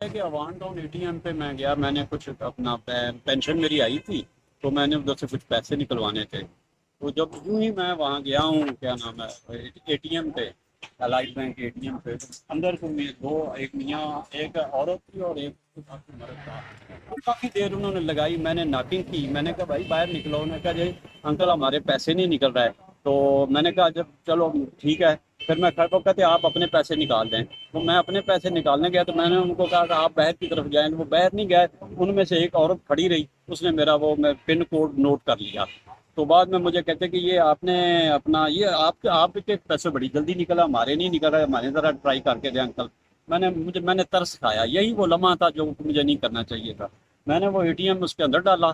کہ Awan town A T M پہ میں گیا، میں نے کچھ اپنا پینشن میری آئی تھی تو میں نے ادھر سے کچھ پیسے نکلوانے تھے. تو جب یوں ہی میں وہاں گیا ہوں، کیا نام ہے، اے ٹی ایم پہ، Allied Bank A T M پہ، اندر سے دو، ایک میاں، ایک عورت تھی اور ایک مرد تھا. کافی دیر انہوں نے لگائی، میں نے ناکنگ کی، میں نے کہا بھائی باہر نکلو. انہوں نے کہا جی انکل ہمارے پیسے نہیں نکل رہا ہے. تو میں نے کہا جب چلو ٹھیک ہے. پھر میں کھڑا، کہتے آپ اپنے پیسے نکال دیں. تو میں اپنے پیسے نکالنے گیا تو میں نے ان کو کہا کہ آپ باہر کی طرف جائیں. وہ باہر نہیں گئے. ان میں سے ایک عورت کھڑی رہی، اس نے میرا وہ پن کوڈ نوٹ کر لیا. تو بعد میں مجھے کہتے کہ یہ آپ نے اپنا یہ آپ کے پیسے بڑی جلدی نکلا، ہمارے نہیں نکل رہا، ہمارے ذرا ٹرائی کر کے دیں انکل. میں نے ترس کھایا. یہی وہ لمحہ تھا جو مجھے نہیں کرنا چاہیے تھا. میں نے وہ اے ٹی ایم اس کے اندر ڈالا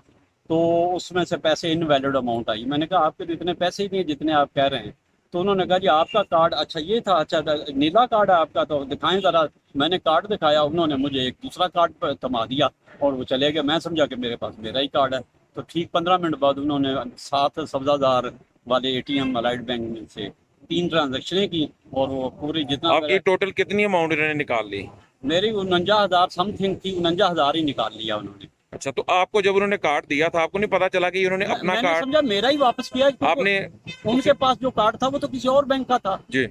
تو اس میں سے پیسے انویلڈ اماؤنٹ آئی. میں نے کہا آپ کے تو اتنے پیسے ہی نہیں جتنے آپ کہہ رہے ہیں. تو انہوں نے کہا جی آپ کا کارڈ، اچھا یہ تھا، اچھا نیلا کارڈ ہے آپ کا، تو دکھائیں ذرا. میں نے کارڈ دکھایا، انہوں نے مجھے ایک دوسرا کارڈ پہ تھما دیا اور وہ چلے گئے. میں سمجھا کہ میرے پاس میرا ہی کارڈ ہے. تو ٹھیک 15 منٹ بعد انہوں نے 7 سبزہ زار والے A T M Allied Bank میں سے 3 ٹرانزیکشنیں کی اور وہ پوری جتنا آپ کی ٹوٹل کتنی اماؤنٹ انہوں نے نکال لی؟ میری 49,000 سم تھنگ تھی. 49,000 ہی نکال لیا انہوں نے. اچھا، تو آپ کو جب انہوں نے کارڈ دیا تھا آپ کو نہیں پتا چلا کہ انہوں نے اپنا میں نے کارڈ سمجھا میرا ہی واپس کیا، آپ نے ان کے پاس جو کارڈ تھا وہ تو کسی اور بینک کا تھا جی؟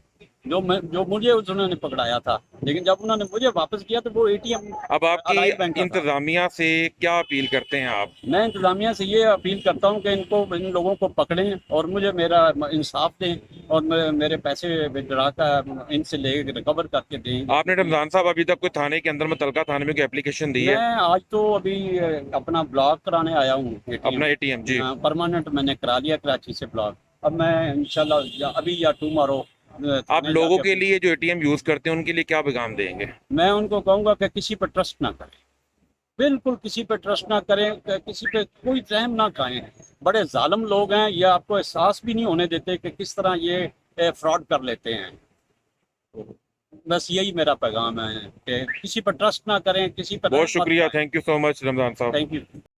جو مجھے انہوں نے پکڑایا تھا. لیکن جب انہوں نے مجھے واپس کیا تو وہ اے ٹی ایم اب آپ کی الائٹ بینک کا تھا. انتظامیہ سے کیا اپیل کرتے ہیں آپ؟ میں انتظامیہ سے یہ اپیل کرتا ہوں کہ ان لوگوں کو پکڑیں اور مجھے میرا انصاف دیں اور میرے پیسے ودرا کا ان سے لے ریکور کر کے دیں. آپ نے رمضان صاحب ابھی تک کوئی تھانے کے اندر متعلقہ تھانے میں کوئی اپلیکیشن دی میں ہے؟ آج تو ابھی اپنا بلاک کرانے آیا ہوں اے ٹی اپنا ایم اے ٹی ایم؟ جی. پرماننٹ میں نے کرا لیا کراچی سے بلاک. اب میں انشاءاللہ ابھی یا ٹمارو آپ تھانے جا لوگوں کے کے لیے جو اے ٹی ایم یوز کرتے ہیں ان کے لیے کیا پیغام دیں گے؟ میں ان کو کہوں گا کہ کسی پہ ٹرسٹ نہ کریں، بالکل کسی پہ ٹرسٹ نہ کریں، کسی پہ کوئی رحم نہ کھائیں. بڑے ظالم لوگ ہیں، یہ آپ کو احساس بھی نہیں ہونے دیتے کہ کس طرح یہ فراڈ کر لیتے ہیں. بس یہی میرا پیغام ہے کہ کسی پہ ٹرسٹ نہ کریں، کسی پہ بہت رحم مت شکریہ، کھائیں. تھینک یو سو مچ رمضان صاحب. Thank you.